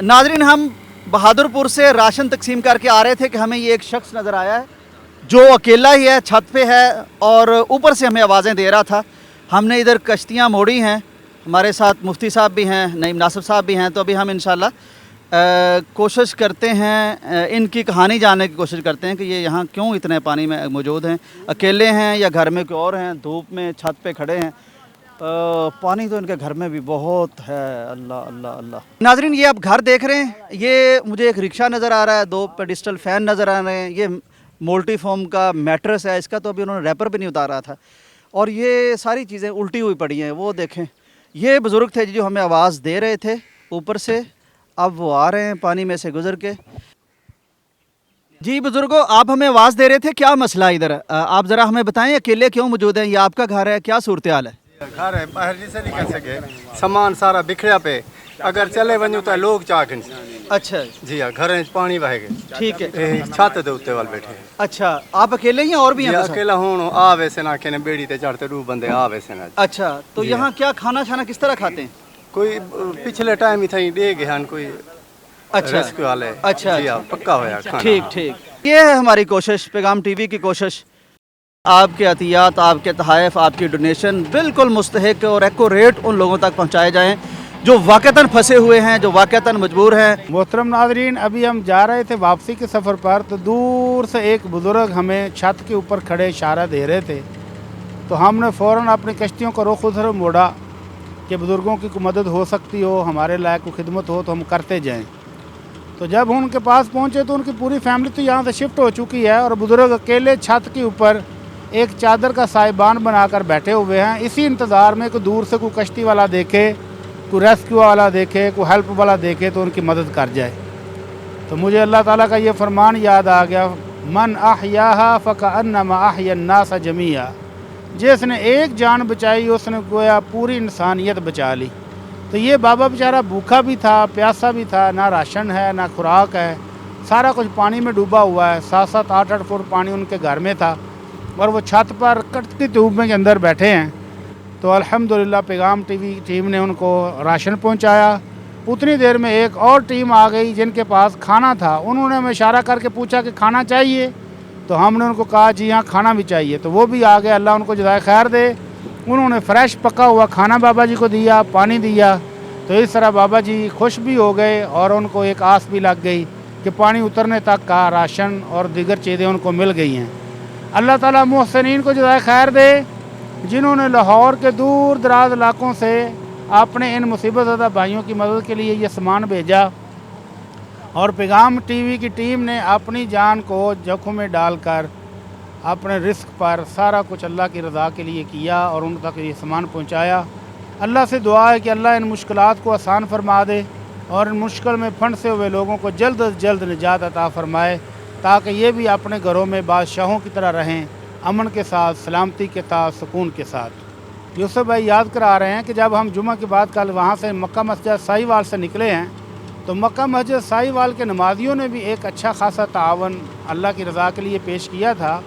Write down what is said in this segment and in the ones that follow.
नाज़रीन, हम बहादुरपुर से राशन तकसीम करके आ रहे थे कि हमें ये एक शख्स नज़र आया है जो अकेला ही है, छत पे है और ऊपर से हमें आवाज़ें दे रहा था। हमने इधर कश्तियाँ मोड़ी हैं, हमारे साथ मुफ्ती साहब भी हैं, नईम नासिब साहब भी हैं। तो अभी हम इंशाल्लाह कोशिश करते हैं, इनकी कहानी जानने की कोशिश करते हैं कि ये यहाँ क्यों इतने पानी में मौजूद हैं, अकेले हैं या घर में कोई और हैं, धूप में छत पे खड़े हैं। पानी तो इनके घर में भी बहुत है। अल्लाह अल्लाह अल्लाह। नाज़रीन, ये आप घर देख रहे हैं, ये मुझे एक रिक्शा नज़र आ रहा है, 2 पेडिस्टल फ़ैन नज़र आ रहे हैं, ये मोल्टी फोम का मैट्रेस है, इसका तो अभी उन्होंने रैपर भी नहीं उतारा था, और ये सारी चीज़ें उल्टी हुई पड़ी हैं। वो देखें, ये बुज़ुर्ग थे जो हमें आवाज़ दे रहे थे ऊपर से, अब वो आ रहे हैं पानी में से गुज़र के। जी बुज़ुर्गों, आप हमें आवाज़ दे रहे थे, क्या मसला इधर? आप ज़रा हमें बताएं, अकेले क्यों मौजूद हैं? ये आपका घर है, क्या सूरत हाल है? घर है, बाहर नहीं से निकल सके, सामान सारा बिखरा पे, अगर चले वनू तो लोग चाकन। अच्छा जी हाँ, घर में पानी बह गए। ठीक है, छत दे उत्ते वाल बैठे। अच्छा, आप अकेले ही हैं और भी हैं? अकेला हूँ, आ वैसे ना के बेड़ी ते चढ़ते 2 बंदे आ वैसे ना। अच्छा, तो यहाँ क्या खाना छाना किस तरह खाते हैं? कोई पिछले टाइम ही था दे गए हन कोई। अच्छा रेस्क्यू वाले। अच्छा, जी हाँ, पक्का होया खाना। ठीक ठीक। ये है हमारी कोशिश, पैगाम टीवी की कोशिश, आपके अतियात, आपके तहाइफ, आपकी डोनेशन बिल्कुल मुस्तहिक और एक्यूरेट उन लोगों तक पहुँचाए जाएँ जो वाक़तन फंसे हुए हैं, जो वाक़तन मजबूर हैं। मोहतरम नाज़रीन, अभी हम जा रहे थे वापसी के सफ़र पर, तो दूर से एक बुज़ुर्ग हमें छत के ऊपर खड़े इशारा दे रहे थे। तो हमने फ़ौरन अपनी कश्तियों का रुख उधर मोड़ा कि बुज़ुर्गों की कोई मदद हो सकती हो, हमारे लायक कोई खिदमत हो तो हम करते जाएं। तो जब उनके पास पहुंचे तो उनकी पूरी फैमिली तो यहाँ से शिफ्ट हो चुकी है और बुज़ुर्ग अकेले छत के ऊपर एक चादर का साइबान बनाकर बैठे हुए हैं, इसी इंतज़ार में कि दूर से कोई कश्ती वाला देखे, कोई रेस्क्यू वाला देखे, कोई हेल्प वाला देखे तो उनकी मदद कर जाए। तो मुझे अल्लाह ताला का ये फरमान याद आ गया, मन अहयाहा फकअन्नमा अहया अन्नास जमीआ। जिसने एक जान बचाई उसने गोया पूरी इंसानियत बचा ली। तो ये बाबा बेचारा भूखा भी था, प्यासा भी था, ना राशन है ना खुराक है, सारा कुछ पानी में डूबा हुआ है। 7-7, 8-8 फुट पानी उनके घर में था और वो छत पर कटती धूप में के अंदर बैठे हैं। तो अल्हम्दुलिल्लाह पैगाम टीवी टीम ने उनको राशन पहुंचाया। उतनी देर में एक और टीम आ गई जिनके पास खाना था। उन्होंने हमें इशारा करके पूछा कि खाना चाहिए, तो हमने उनको कहा जी हाँ खाना भी चाहिए। तो वो भी आ गए, अल्लाह उनको जज़ाए खैर दे। उन्होंने फ्रेश पका हुआ खाना बाबा जी को दिया, पानी दिया। तो इस तरह बाबा जी खुश भी हो गए और उनको एक आस भी लग गई कि पानी उतरने तक का राशन और दीगर चीज़ें उनको मिल गई हैं। अल्लाह ताला मुहसिनीन को जज़ाए खैर दे, जिन्होंने लाहौर के दूर दराज इलाकों से अपने इन मुसीबत ज़दा भाइयों की मदद के लिए ये सामान भेजा। और पैगाम टीवी की टीम ने अपनी जान को जोखिम में डालकर अपने रिस्क पर सारा कुछ अल्लाह की रज़ा के लिए किया और उन तक ये सामान पहुंचाया। अल्लाह से दुआ है कि अल्लाह इन मुश्किलात को आसान फरमा दे और इन मुश्किल में फंसे हुए लोगों को जल्द से जल्द निजात अता फरमाए, ताकि ये भी अपने घरों में बादशाहों की तरह रहें, अमन के साथ, सलामती के साथ, सुकून के साथ। यूसुफ भाई याद करा रहे हैं कि जब हम जुमा के बाद कल वहाँ से मक्का मस्जिद साहिवाल से निकले हैं, तो मक्का मस्जिद साहिवाल के नमाजियों ने भी एक अच्छा खासा तावन अल्लाह की रज़ा के लिए पेश किया था।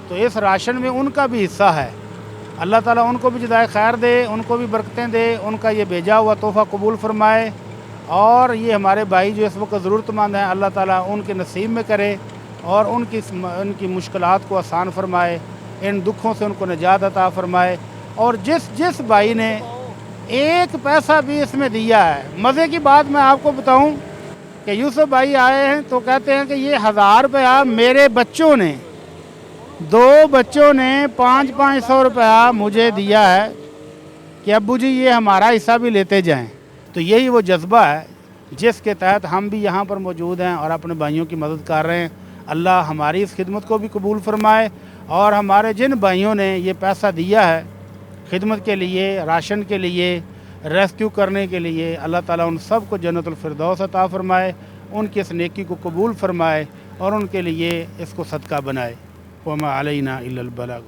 तो इस राशन में उनका भी हिस्सा है। अल्लाह ताला उनको भी जज़ाए खैर दे, उनको भी बरकतें दे, उनका ये भेजा हुआ तोहफ़ा कबूल फरमाए। और ये हमारे भाई जो इस वक्त ज़रूरतमंद हैं, अल्लाह ताला उनके नसीब में करे और उनकी मुश्किलात को आसान फरमाए, इन दुखों से उनको निजात अता फरमाए। और जिस भाई ने एक पैसा भी इसमें दिया है, मज़े की बात मैं आपको बताऊं कि यूसुफ भाई आए हैं तो कहते हैं कि ये 1000 रुपया मेरे बच्चों ने, 2 बच्चों ने 500-500 रुपया मुझे दिया है कि अब्बू जी ये हमारा हिस्सा भी लेते जाएं। तो यही वो जज्बा है जिसके तहत हम भी यहाँ पर मौजूद हैं और अपने भाइयों की मदद कर रहे हैं। अल्लाह हमारी इस खिदमत को भी कबूल फरमाए और हमारे जिन भाइयों ने ये पैसा दिया है खिदमत के लिए, राशन के लिए, रेस्क्यू करने के लिए, अल्लाह ताला उन सब को जन्नतुल फिरदौस अता फरमाए, उनकी इस नेकी को कबूल फरमाए और उनके लिए इसको सदका बनाए। वमा अलैना इल्लल बलाग।